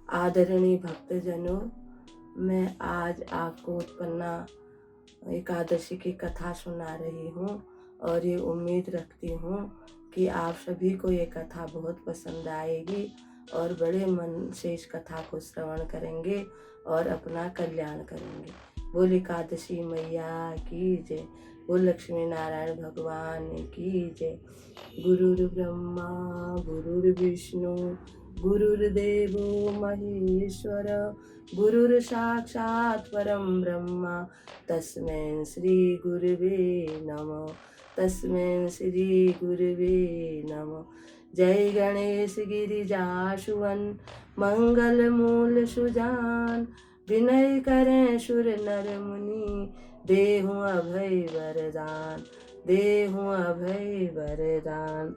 आदरणीय भक्तजनों, मैं आज आपको उत्पन्ना एकादशी की कथा सुना रही हूँ और ये उम्मीद रखती हूँ कि आप सभी को ये कथा बहुत पसंद आएगी और बड़े मन से इस कथा को श्रवण करेंगे और अपना कल्याण करेंगे। बोल एकादशी मैया की जय, बोल लक्ष्मी नारायण भगवान की जय। गुरुर्ब्रह्मा गुरुर्विष्णु गुरुर्देवो महेश्वर, गुरुर्साक्षात् परं ब्रह्म तस्मै श्री गुरुवे नमः, तस्मै श्री गुरुवे नमः। जय गणेश गिरिजासुवन मंगल मूल सुजान, विनय करें सुर नर मुनि, देहु अभय वरदान, देहु अभय वरदान।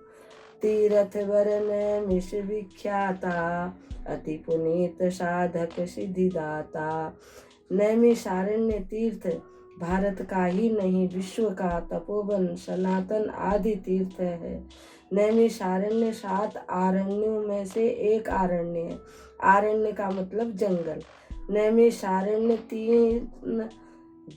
तीरथ वरन मिश विख्याता, अति पुनीत साधक सिद्धिदाता। नैमिषारण्य तीर्थ भारत का ही नहीं विश्व का तपोवन सनातन आदि तीर्थ है। नैमिषारण्य 7 आरण्यों में से एक आरण्य है। आरण्य का मतलब जंगल। नैमिषारण्य 3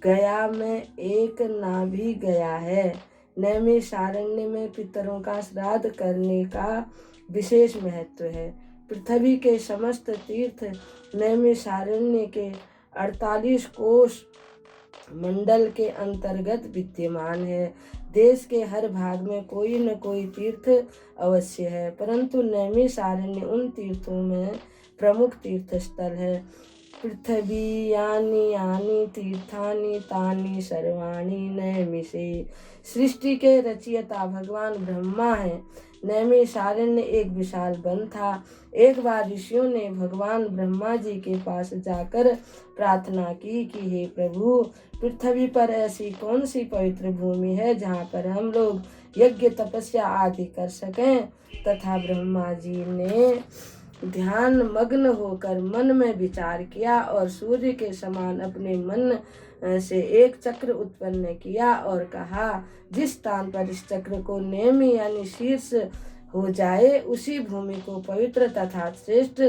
गया में एक नाभि गया है। नैमिषारण्य में पितरों का श्राद्ध करने का विशेष महत्व है। पृथ्वी के समस्त तीर्थ नैमिषारण्य के 48 कोश मंडल के अंतर्गत विद्यमान है। देश के हर भाग में कोई न कोई तीर्थ अवश्य है, परंतु नैमिषारण्य उन तीर्थों में प्रमुख तीर्थ स्थल है। पृथ्वी यानी यानी तीर्थानि तानि सर्वाणि नैमिषे। सृष्टि के रचयिता भगवान ब्रह्मा है। नैमिषारण्य एक विशाल वन था। एक बार ऋषियों ने भगवान ब्रह्मा जी के पास जाकर प्रार्थना की कि हे प्रभु, पृथ्वी पर ऐसी कौन सी पवित्र भूमि है जहाँ पर हम लोग यज्ञ तपस्या आदि कर सकें। तथा ब्रह्मा जी ने ध्यान मग्न होकर मन में विचार किया और सूर्य के समान अपने मन से एक चक्र उत्पन्न किया और कहा, जिस स्थान पर इस चक्र को नेमि यानी शीर्ष हो जाए उसी भूमि को पवित्र तथा श्रेष्ठ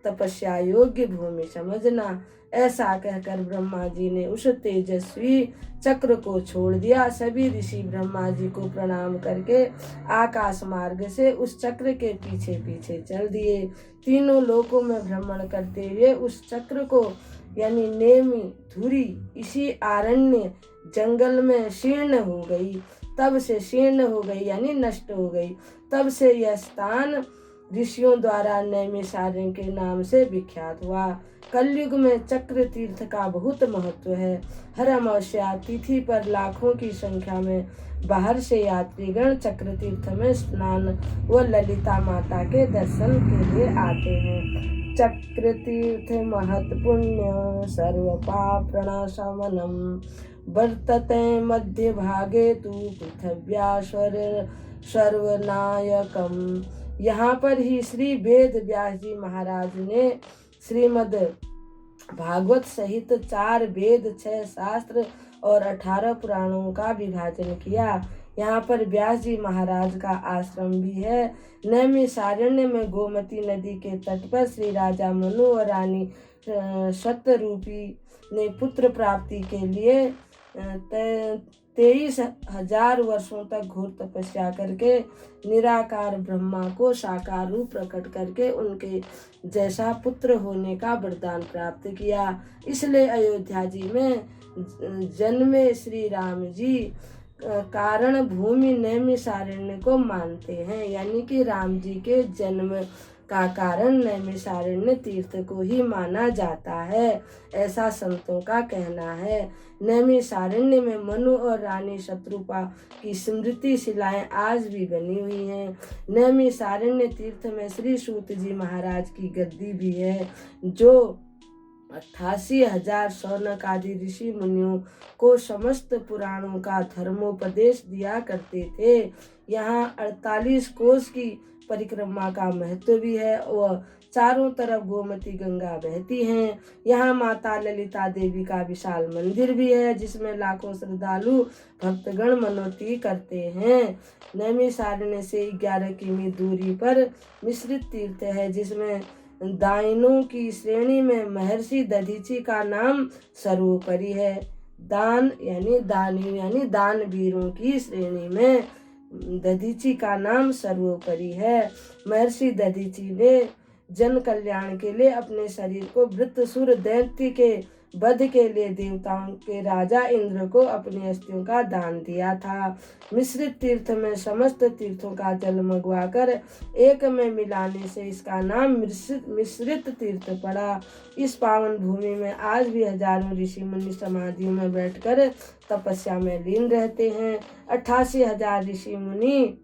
तपस्या योग्य भूमि समझना। ऐसा कहकर ब्रह्मा जी ने उस तेजस्वी चक्र को छोड़ दिया। सभी ऋषि ब्रह्मा जी को प्रणाम करके आकाश मार्ग से उस चक्र के पीछे पीछे चल दिए। तीनों लोकों में भ्रमण करते हुए उस चक्र को यानी नेमि धुरी इसी आरण्य जंगल में शीर्ण हो गई। तब से शीर्ण हो गई यानी नष्ट हो गई। तब से यह स्थान ऋषियों द्वारा नैमिषारण्य के नाम से विख्यात हुआ। कलयुग में चक्र तीर्थ का बहुत महत्व है। हर अमावस्या तिथि पर लाखों की संख्या में बाहर से यात्रीगण चक्र तीर्थ में स्नान व ललिता माता के दर्शन के लिए आते हैं। चक्र तीर्थ महत् पुण्य सर्व पाप प्रणाशमनम, वर्तते मध्य भागे तु पृथ्व्याश्वर सर्वनायकम। यहाँ पर ही श्री वेद व्यास जी महाराज ने श्रीमद् भागवत सहित 4 वेद 6 शास्त्र और 18 पुराणों का विभाजन किया। यहाँ पर व्यास जी महाराज का आश्रम भी है। नैमिषारण्य में गोमती नदी के तट पर श्री राजा मनु और रानी शतरूपी ने पुत्र प्राप्ति के लिए 23,000 वर्षों तक घोर तपस्या करके निराकार ब्रह्मा को साकार रूप प्रकट करके उनके जैसा पुत्र होने का वरदान प्राप्त किया। इसलिए अयोध्या जी में जन्मे श्री राम जी कारण भूमि नैमिषारण्य को मानते हैं, यानी कि राम जी के जन्म का कारण नैमिषारण्य तीर्थ को ही माना जाता है, ऐसा संतों का कहना है। नैमिषारण्य में मनु और रानी शत्रुपा की स्मृति शिलाएं आज भी बनी हुई हैं। नैमिषारण्य तीर्थ में श्री सूत जी महाराज की गद्दी भी है, जो 88,000 शौनक आदि ऋषि मुनियों को समस्त पुराणों का धर्मोपदेश दिया करते थे। यहाँ 48 कोस की परिक्रमा का महत्व भी है और चारों तरफ गोमती गंगा बहती हैं। यहाँ माता ललिता देवी का विशाल मंदिर भी है, जिसमें लाखों श्रद्धालु भक्तगण मनोती करते हैं। नैमिषारण्य से 11 किमी दूरी पर मिश्रित तीर्थ है, जिसमें दाइनों की श्रेणी में महर्षि दधीची का नाम सर्वोपरि है। दान यानी दानी यानी दानवीरों की श्रेणी में दधीची का नाम सर्वोपरि है। महर्षि दधीची ने जन कल्याण के लिए अपने शरीर को वृत्रसुर दैत्य के वध के लिए देवताओं के राजा इंद्र को अपनी अस्थियों का दान दिया था। मिश्रित तीर्थ में समस्त तीर्थों का जल मंगवाकर एक में मिलाने से इसका नाम मिश्रित तीर्थ पड़ा। इस पावन भूमि में आज भी हजारों ऋषि मुनि समाधियों में बैठकर तपस्या में लीन रहते हैं। 88,000 ऋषि मुनि,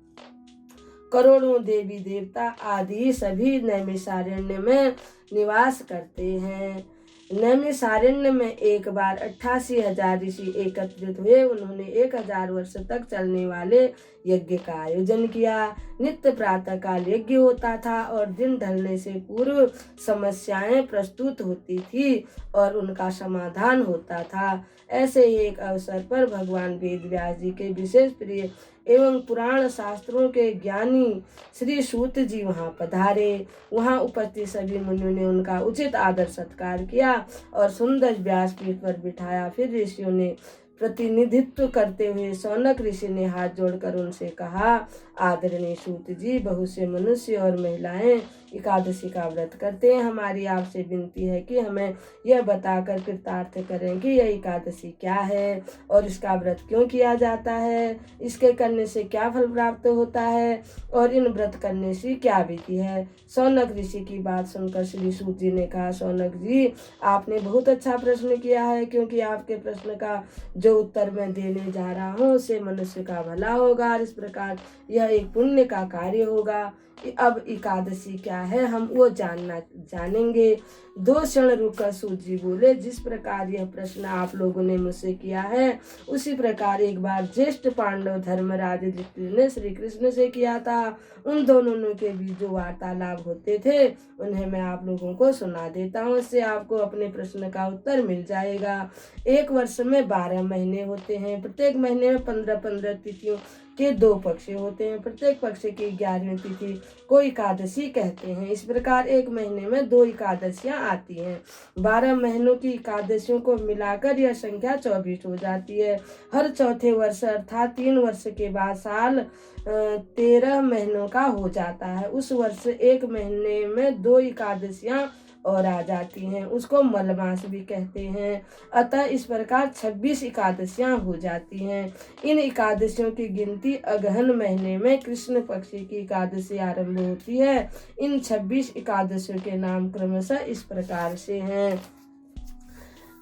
करोड़ों देवी देवता आदि सभी नैमिषारण्य में निवास करते हैं। नैमिषारण्य में एक बार 88,000 ऋषि एकत्रित हुए। उन्होंने 1000 वर्ष तक चलने वाले यज्ञ का आयोजन किया। नित्य प्रातः काल यज्ञ होता था और दिन ढलने से पूर्व समस्याएं प्रस्तुत होती थी और उनका समाधान होता था। ऐसे ही एक अवसर पर भगवान वेद व्यास जी के विशेष प्रिय एवं पुराण शास्त्रों के ज्ञानी श्री सूत जी वहां पधारे। वहां उपस्थित सभी मुनियों ने उनका उचित आदर सत्कार किया और सुंदर व्यासपीठ पर बिठाया। फिर ऋषियों ने प्रतिनिधित्व करते हुए शौनक ऋषि ने हाथ जोड़कर उनसे कहा, आदरणीय सूत जी, बहुत से मनुष्य और महिलाएं एकादशी का व्रत करते हैं। हमारी आपसे विनती है कि हमें यह बताकर कृतार्थ करें कि यह एकादशी क्या है और इसका व्रत क्यों किया जाता है, इसके करने से क्या फल प्राप्त होता है और इन व्रत करने से क्या विधि है। शौनक ऋषि की बात सुनकर श्री सूत जी ने कहा, शौनक जी, आपने बहुत अच्छा प्रश्न किया है, क्योंकि आपके प्रश्न का जो उत्तर मैं देने जा रहा हूँ उससे मनुष्य का भला होगा और इस प्रकार यह एक पुण्य का कार्य होगा। अब एकादशी क्या है हम वो जानेंगे। 2 क्षण रुककर सूत जी बोले, जिस प्रकार यह प्रश्न आप लोगों ने मुझसे किया है उसी प्रकार एक बार ज्येष्ठ पांडव धर्मराज युधिष्ठिर ने श्री कृष्ण से किया था। उन दोनों के बीच जो वार्तालाप होते थे उन्हें मैं आप लोगों को सुना देता हूँ, इससे आपको अपने प्रश्न का उत्तर मिल जाएगा। एक वर्ष में 12 महीने होते हैं। प्रत्येक महीने में 15-15 तिथियों के 2 पक्ष होते हैं। प्रत्येक पक्ष की 11वीं तिथि को एकादशी कहते हैं। इस प्रकार एक महीने में 2 एकादशियां आती हैं। 12 महीनों की एकादशियों को मिलाकर यह संख्या 24 हो जाती है। हर चौथे वर्ष अर्थात 3 वर्ष के बाद साल 13 महीनों का हो जाता है। उस वर्ष एक महीने में 2 एकादशियां और आ जाती हैं, उसको मलमास भी कहते हैं। अतः इस प्रकार 26 एकादशियां हो जाती हैं। इन एकादशियों की गिनती अगहन महीने में कृष्ण पक्ष की एकादशी आरंभ होती है। इन 26 एकादशियों के नाम क्रमशः इस प्रकार से हैं।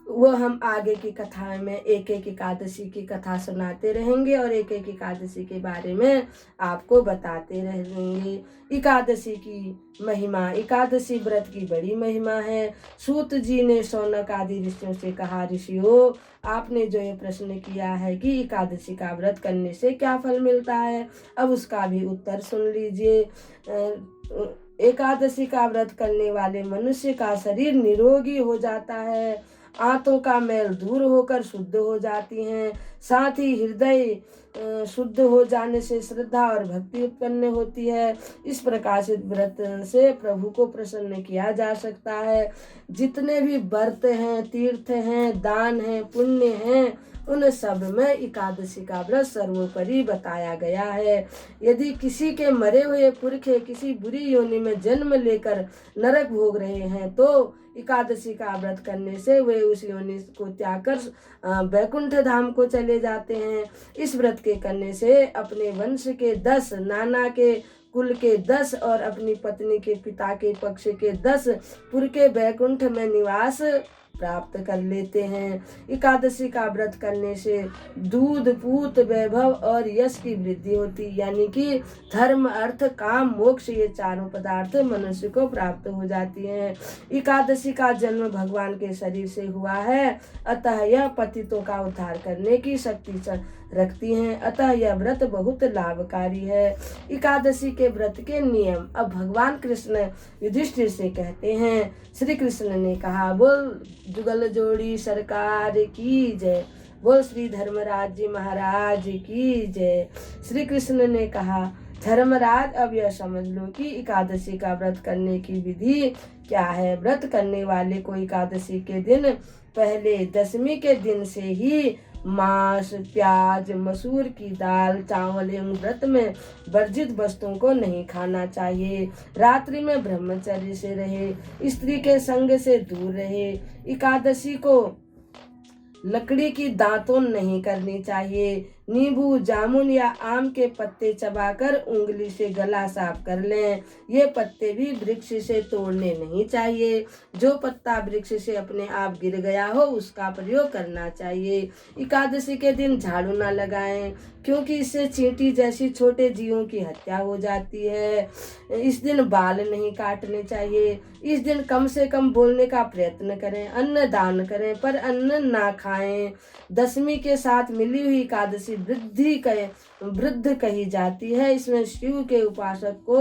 वो हम आगे की कथा में एक एक एकादशी की कथा सुनाते रहेंगे और एक एक एकादशी के बारे में आपको बताते रहेंगे। एकादशी की महिमा, एकादशी व्रत की बड़ी महिमा है। सूत जी ने शौनक आदि ऋषियों से कहा, ऋषियों, आपने जो ये प्रश्न किया है कि एकादशी का व्रत करने से क्या फल मिलता है, अब उसका भी उत्तर सुन लीजिए। एकादशी का व्रत करने वाले मनुष्य का शरीर निरोगी हो जाता है, आंतों का मैल दूर होकर शुद्ध हो जाती हैं, साथ ही हृदय शुद्ध हो जाने से श्रद्धा और भक्ति उत्पन्न होती है। इस प्रकार से व्रत से प्रभु को प्रसन्न किया जा सकता है। जितने भी व्रत हैं, तीर्थ हैं, दान हैं, पुण्य हैं, उन सब में एकादशी का व्रत सर्वोपरि बताया गया है। यदि किसी के मरे हुए पुरखे किसी बुरी योनि में जन्म लेकर नरक भोग रहे हैं तो एकादशी का व्रत करने से वे उस योनि को त्याग कर वैकुंठ धाम को चले जाते हैं। इस व्रत के करने से अपने वंश के 10, नाना के कुल के 10 और अपनी पत्नी के पिता के पक्ष के 10 पुरखे वैकुंठ में निवास प्राप्त कर लेते हैं। एकादशी का व्रत करने से दूध, पूत, वैभव और यश की वृद्धि होती, यानी कि धर्म, अर्थ, काम, मोक्ष, ये चारों पदार्थ मनुष्य को प्राप्त हो जाती हैं। एकादशी का जन्म भगवान के शरीर से हुआ है, अतः यह पतितों का उद्धार करने की शक्ति रखती हैं। अतः यह व्रत बहुत लाभकारी है। एकादशी के व्रत के नियम अब भगवान कृष्ण युधिष्ठिर से कहते हैं। श्री कृष्ण ने कहा, बोल जुगल जोड़ी सरकार की जय, बोल श्री धर्मराज जी महाराज की जय। श्री कृष्ण ने कहा, धर्मराज, अब यह समझ लो कि एकादशी का व्रत करने की विधि क्या है। व्रत करने वाले को एकादशी के दिन पहले दशमी के दिन से ही मांस, प्याज, मसूर की दाल, चावल एवं व्रत में वर्जित वस्तुओं को नहीं खाना चाहिए। रात्रि में ब्रह्मचर्य से रहे, स्त्री के संग से दूर रहे। एकादशी को लकड़ी की दातुन नहीं करनी चाहिए। नींबू, जामुन या आम के पत्ते चबाकर उंगली से गला साफ कर लें। ये पत्ते भी वृक्ष से तोड़ने नहीं चाहिए। जो पत्ता वृक्ष से अपने आप गिर गया हो उसका प्रयोग करना चाहिए। एकादशी के दिन झाड़ू न लगाएं, क्योंकि इससे चींटी जैसी छोटे जीवों की हत्या हो जाती है। इस दिन बाल नहीं काटने चाहिए। इस दिन कम से कम बोलने का प्रयत्न करें। अन्न दान करें पर अन्न ना खाएं। दशमी के साथ मिली हुई एकादशी वृद्ध कही जाती है। इसमें शिव के उपासक को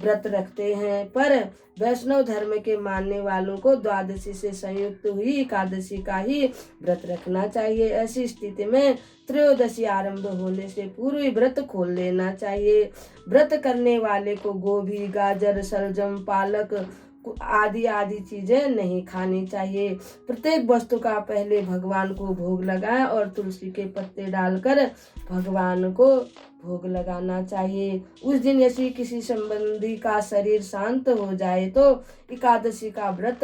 व्रत रखते हैं, पर वैष्णव धर्म के मानने वालों को द्वादशी से संयुक्त हुई एकादशी का ही व्रत रखना चाहिए। ऐसी स्थिति में त्रयोदशी आरंभ होने से पूर्व व्रत खोल लेना चाहिए। व्रत करने वाले को गोभी, गाजर, शलजम, पालक आदि चीजें नहीं खानी चाहिए। प्रत्येक वस्तु का पहले भगवान को भोग लगाएं और तुलसी के पत्ते डालकर भगवान को भोग लगाना चाहिए। उस दिन यदि किसी संबंधी का शरीर शांत हो जाए तो एकादशी का व्रत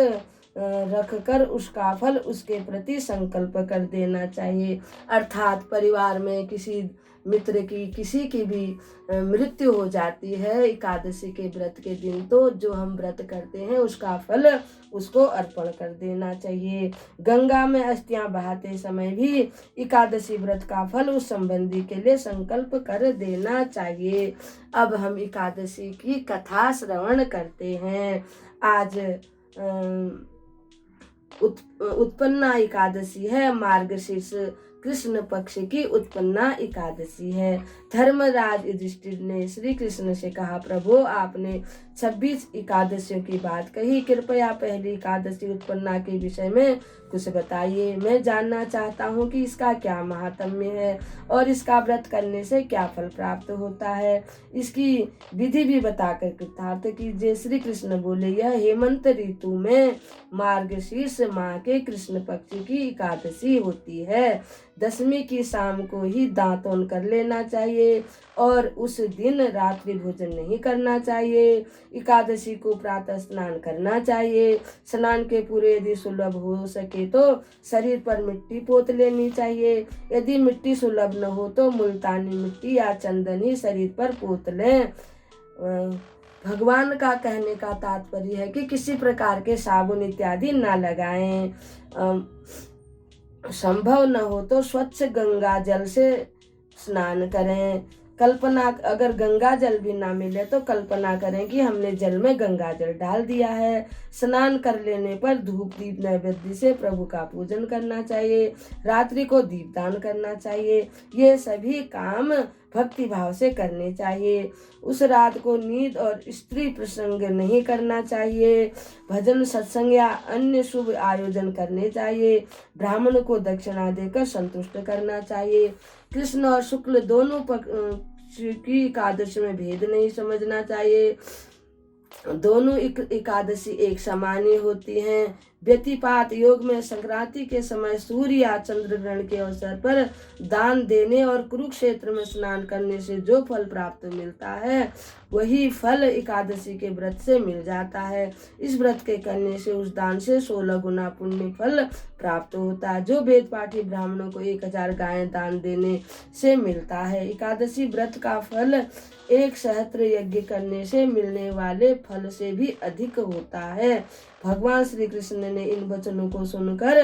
रखकर उसका फल उसके प्रति संकल्प कर देना चाहिए। अर्थात परिवार में किसी मित्र की, किसी की भी मृत्यु हो जाती है एकादशी के व्रत के दिन, तो जो हम व्रत करते हैं उसका फल उसको अर्पण कर देना चाहिए। गंगा में अस्थियां बहाते समय भी एकादशी व्रत का फल उस संबंधी के लिए संकल्प कर देना चाहिए। अब हम एकादशी की कथा श्रवण करते हैं। आज उत्पन्ना एकादशी है। मार्गशीर्ष कृष्ण पक्ष की उत्पन्ना एकादशी है। धर्मराज युधिष्ठिर ने श्री कृष्ण से कहा, प्रभु आपने 26 एकादशियों की बात कही, कृपया पहली एकादशी उत्पन्ना के विषय में कुछ बताइए। मैं जानना चाहता हूँ कि इसका क्या महात्म्य है और इसका व्रत करने से क्या फल प्राप्त होता है। इसकी विधि भी बताकर कृतार्थ कीजिए। श्री कृष्ण बोले, यह हेमंत ऋतु में मार्गशीर्ष माह के कृष्ण पक्ष की एकादशी होती है। दशमी की शाम को ही दांतन कर लेना चाहिए और उस दिन रात्रि भोजन नहीं करना चाहिए। एकादशी को प्रातः स्नान करना चाहिए। स्नान के पूरे यदि सुलभ हो सके तो शरीर पर मिट्टी पोत लेनी चाहिए। यदि मिट्टी सुलभ न हो तो मुल्तानी मिट्टी या चंदन ही शरीर पर पोत लें। भगवान का कहने का तात्पर्य है कि किसी प्रकार के साबुन इत्यादि न लगाएं। संभव न हो तो स्वच्छ गंगा जल से स्नान करें। कल्पना, अगर गंगा जल भी ना मिले तो कल्पना करें कि हमने जल में गंगा जल डाल दिया है। स्नान कर लेने पर धूप दीप नैवेद्य से प्रभु का पूजन करना चाहिए। रात्रि को दीपदान करना चाहिए। ये सभी काम भक्ति भाव से करने चाहिए। उस रात को नींद और स्त्री प्रसंग नहीं करना चाहिए। भजन, सत्संग या अन्य शुभ आयोजन करने चाहिए। ब्राह्मण को दक्षिणा देकर संतुष्ट करना चाहिए। कृष्ण और शुक्ल दोनों पक्ष की एकादशी में भेद नहीं समझना चाहिए। दोनों एकादशी एक समान ही होती हैं। व्यतिपात योग में संक्रांति के समय सूर्य या चंद्र ग्रहण के अवसर पर दान देने और कुरुक्षेत्र में स्नान करने से जो फल प्राप्त मिलता है वही फल एकादशी के व्रत से मिल जाता है। इस व्रत के करने से उस दान से 16 गुना पुण्य फल प्राप्त होता है, जो वेद पाठी ब्राह्मणों को 1000 गायें दान देने से मिलता है। एकादशी व्रत का फल एक सहस्त्र यज्ञ करने से मिलने वाले फल से भी अधिक होता है। भगवान श्री कृष्ण ने इन वचनों को सुनकर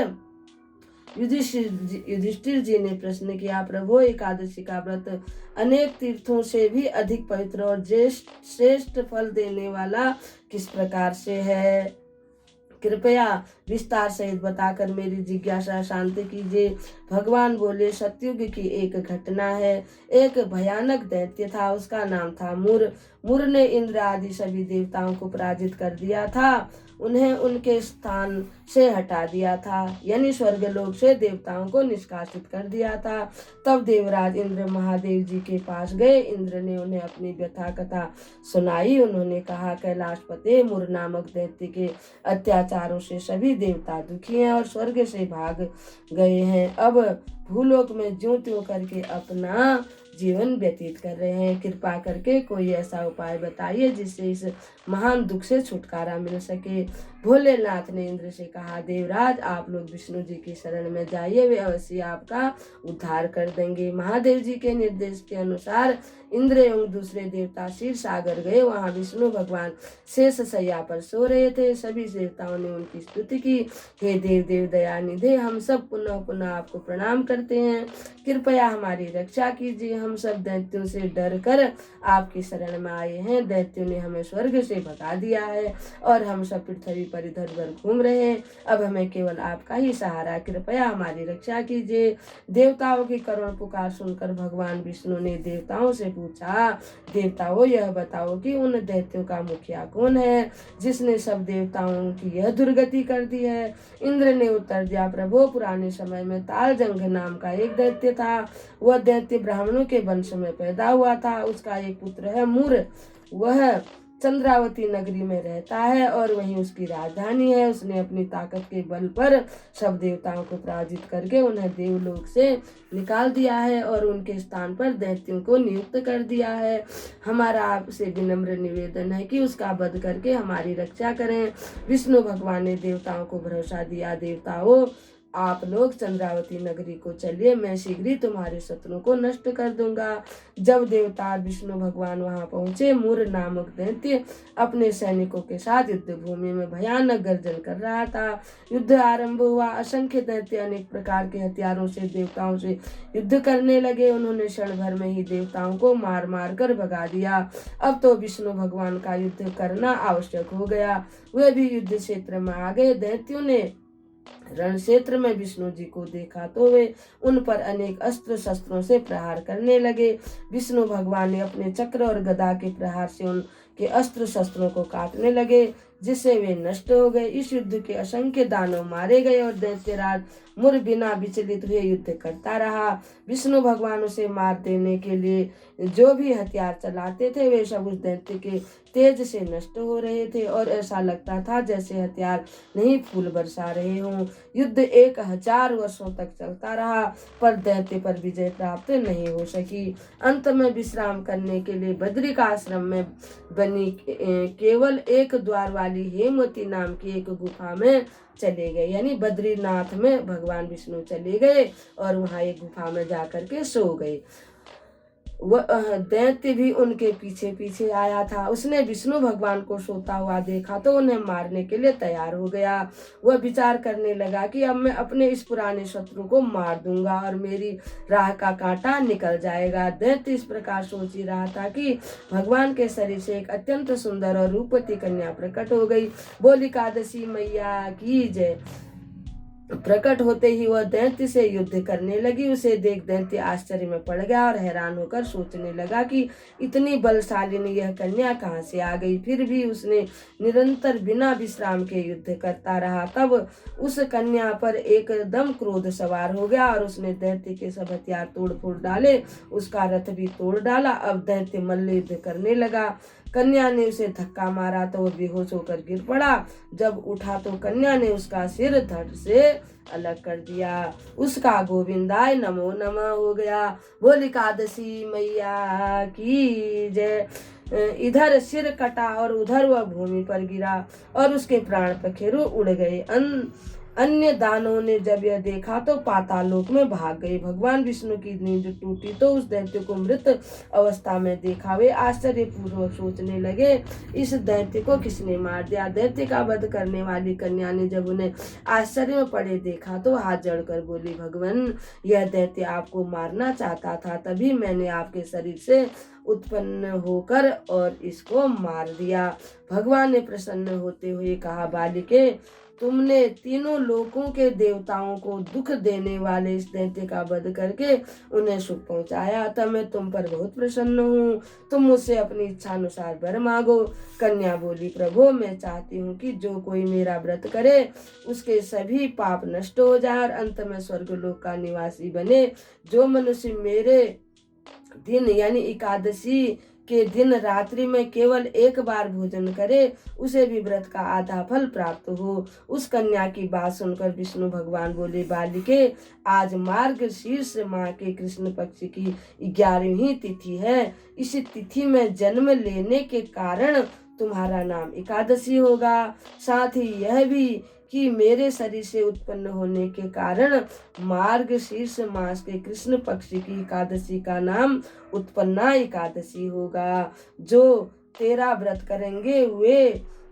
युधिष्ठिर जी ने प्रश्न किया, प्रभु एकादशी का व्रत अनेक तीर्थों से भी अधिक पवित्र और श्रेष्ठ फल देने वाला किस प्रकार से है? कृपया विस्तार सहित बताकर मेरी जिज्ञासा शांत कीजिए। भगवान बोले, सतयुग की एक घटना है। एक भयानक दैत्य था, उसका नाम था मूर। मुर ने इंद्र आदि सभी देवताओं को पराजित कर दिया था, उन्हें उनके स्थान से हटा दिया था, यानी स्वर्गलोक से देवताओं को निष्कासित कर दिया था। तब देवराज इंद्र महादेव जी के पास गए। इंद्र ने उन्हें अपनी व्यथा कथा सुनाई। उन्होंने कहा, कैलाशपते, मुर नामक दैत्य के अत्याचारों से सभी देवता दुखी हैं और स्वर्ग से भाग गए हैं। अब भूलोक में ज्यों त्यों करके अपना जीवन व्यतीत कर रहे हैं। कृपा करके कोई ऐसा उपाय बताइए जिससे इस महान दुख से छुटकारा मिल सके। भोलेनाथ ने इंद्र से कहा, देवराज, आप लोग विष्णु जी की शरण में जाइए, वे अवश्य आपका उद्धार कर देंगे। महादेव जी के निर्देश के अनुसार इंद्र एवं दूसरे देवता क्षीर सागर गए। वहां विष्णु भगवान शेष शैया पर सो रहे थे। सभी देवताओं ने उनकी स्तुति की। हे देव देव दयानिधे, हम सब पुनः पुनः आपको प्रणाम करते हैं। कृपया हमारी रक्षा कीजिए। हम सब दैत्यों से डर कर आपकी शरण में आए हैं। दैत्यों ने हमें स्वर्ग से भगा दिया है और हम सब पृथ्वी पर इधर उधर घूम रहे हैं। अब हमें केवल आपका ही सहारा, कृपया हमारी रक्षा कीजिए। देवताओं की करुण पुकार सुनकर भगवान विष्णु ने देवताओं से पूछा, देवताओं, यह बताओ कि उन दैत्यों का मुखिया कौन है जिसने सब देवताओं की यह दुर्गति कर दी है। इंद्र ने उत्तर दिया, प्रभु, पुराने समय में तालजंघ नाम का एक दैत्य था। वह दैत्य ब्राह्मणों के वंश में पैदा हुआ था। उसका एक पुत्र है मुर। वह चंद्रावती नगरी में रहता है और वहीं उसकी राजधानी है। उसने अपनी ताकत के बल पर सब देवताओं को पराजित करके उन्हें देवलोक से निकाल दिया है और उनके स्थान पर दैत्यों को नियुक्त कर दिया है। हमारा आपसे विनम्र निवेदन है कि उसका वध करके हमारी रक्षा करें। विष्णु भगवान ने देवताओं को भरोसा दिया, देवताओं, आप लोग चंद्रावती नगरी को चलिए, मैं शीघ्र ही तुम्हारे शत्रुओं को नष्ट कर दूंगा। जब देवता विष्णु भगवान वहां पहुंचे, मुर नामक दैत्य अपने सैनिकों के साथ युद्ध भूमि में भयानक गर्जन कर रहा था। युद्ध आरंभ हुआ। असंख्य दैत्य अनेक प्रकार के हथियारों से देवताओं से युद्ध करने लगे। उन्होंने क्षण भर में ही देवताओं को मार मार कर भगा दिया। अब तो विष्णु भगवान का युद्ध करना आवश्यक हो गया। वे भी युद्ध क्षेत्र में आ गए। दैत्यों ने रण क्षेत्र में विष्णु जी को देखा तो वे उन पर अनेक अस्त्र शस्त्रों से प्रहार करने लगे। विष्णु भगवान ने अपने चक्र और गदा के प्रहार से उनके अस्त्र शस्त्रों को काटने लगे, जिससे वे नष्ट हो गए। इस युद्ध के असंख्य दानव मारे गए और दैत्यराज मुर बिना विचलित हुए युद्ध करता रहा। विष्णु भगवान उसे मार देने के लिए जो भी हथियार चलाते थे वे सब उस दैत्य के तेज से नष्ट हो रहे थे और ऐसा लगता था जैसे हथियार नहीं फूल बरसा रहे हों। युद्ध 1000 वर्षों तक चलता रहा पर दैत्य पर विजय प्राप्त नहीं हो सकी। अंत में विश्राम करने के लिए बद्रिकाश्रम में बनी केवल एक द्वार वाली हेमवती नाम की एक गुफा में चले गए, यानी बद्रीनाथ में भगवान विष्णु चले गए और वहां एक गुफा में जाकर के सो गए। वह दैत्य भी उनके पीछे पीछे आया था। उसने विष्णु भगवान को सोता हुआ देखा तो उन्हें मारने के लिए तैयार हो गया। वह विचार करने लगा कि अब मैं अपने इस पुराने शत्रु को मार दूंगा और मेरी राह का कांटा निकल जाएगा। दैत्य इस प्रकार सोच ही रहा था कि भगवान के शरीर से एक अत्यंत सुंदर और रूपवती कन्या प्रकट हो गई। बोली एकादशी मैया की जय। प्रकट होते ही वह दैत्य से युद्ध करने लगी। उसे देख दैत्य आश्चर्य में पड़ गया और हैरान होकर सोचने लगा कि इतनी बलशालिनी यह कन्या कहाँ से आ गई। फिर भी उसने निरंतर बिना विश्राम के युद्ध करता रहा। तब उस कन्या पर एकदम क्रोध सवार हो गया और उसने दैत्य के सब हथियार तोड़ फोड़ डाले, उसका रथ भी तोड़ डाला। अब दैत्य मल्ल युद्ध करने लगा। कन्या ने उसे धक्का मारा तो वह बेहोश होकर गिर पड़ा। जब उठा तो कन्या ने उसका सिर धड़ से अलग कर दिया। उसका गोविंदाय नमो नमः हो गया। बोल एकादशी मैया की जय। इधर सिर कटा और उधर वह भूमि पर गिरा और उसके प्राण पखेरु उड़ गए। अन्य दानवों ने जब यह देखा तो पाताल लोक में भाग गए। भगवान विष्णु की नींद टूटी तो उस दैत्य को मृत अवस्था में देखा। वे आश्चर्य पूर्वक सोचने लगे, इस दैत्य को किसने मार दिया। दैत्य का वध करने वाली कन्या ने जब उन्हें आश्चर्य में पड़े देखा तो हाथ जोड़कर बोली, भगवान, यह दैत्य आपको मारना चाहता था, तभी मैंने आपके शरीर से उत्पन्न होकर और इसको मार दिया। भगवान ने प्रसन्न होते हुए कहा, बालिके, तुमने तीनों लोकों के देवताओं को दुख देने वाले इस दैत्य का वध करके उन्हें सुख पहुंचाया, तब मैं तुम पर बहुत प्रसन्न हूँ। तुम मुझसे अपनी इच्छा अनुसार वर मांगो। कन्या बोली, प्रभु मैं चाहती हूँ कि जो कोई मेरा व्रत करे उसके सभी पाप नष्ट हो जाए और अंत में स्वर्गलोक का निवासी बने। जो मनुष्य मेरे दिन यानी एकादशी के दिन रात्रि में केवल एक बार भोजन करे उसे भी व्रत का आधा फल प्राप्त हो। उस कन्या की बात सुनकर विष्णु भगवान बोले, बालिके आज मार्गशीर्ष माह के कृष्ण पक्ष की 11वीं तिथि है। इस तिथि में जन्म लेने के कारण तुम्हारा नाम एकादशी होगा। साथ ही यह भी कि मेरे शरीर से उत्पन्न होने के कारण मार्गशीर्ष मास के कृष्ण पक्ष की एकादशी का नाम उत्पन्ना एकादशी होगा। जो तेरा व्रत करेंगे वे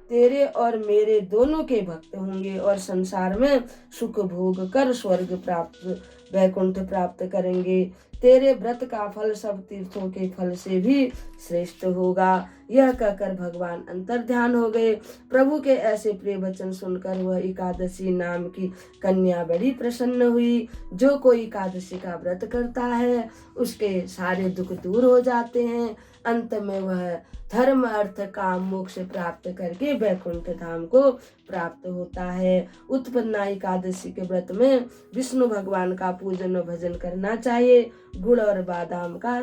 तेरे और मेरे दोनों के भक्त होंगे और संसार में सुख भोग कर स्वर्ग प्राप्त वैकुंठ प्राप्त करेंगे। तेरे व्रत का फल सब तीर्थों के फल से भी श्रेष्ठ होगा। यह कहकर भगवान अंतर्ध्यान हो गए। प्रभु के ऐसे प्रिय वचन सुनकर वह एकादशी नाम की कन्या बड़ी प्रसन्न हुई। जो कोई एकादशी का व्रत करता है उसके सारे दुख दूर हो जाते हैं। अंत में वह धर्म अर्थ काम मोक्ष प्राप्त करके वैकुंठ धाम को प्राप्त होता है। उत्पन्ना एकादशी के व्रत में विष्णु भगवान का पूजन और भजन करना चाहिए। गुड़ और बादाम का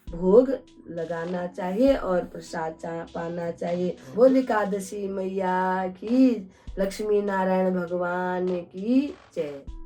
भोग लगाना चाहिए और प्रसाद पाना चाहिए। बोल एकादशी मैया की, लक्ष्मी नारायण भगवान की जय।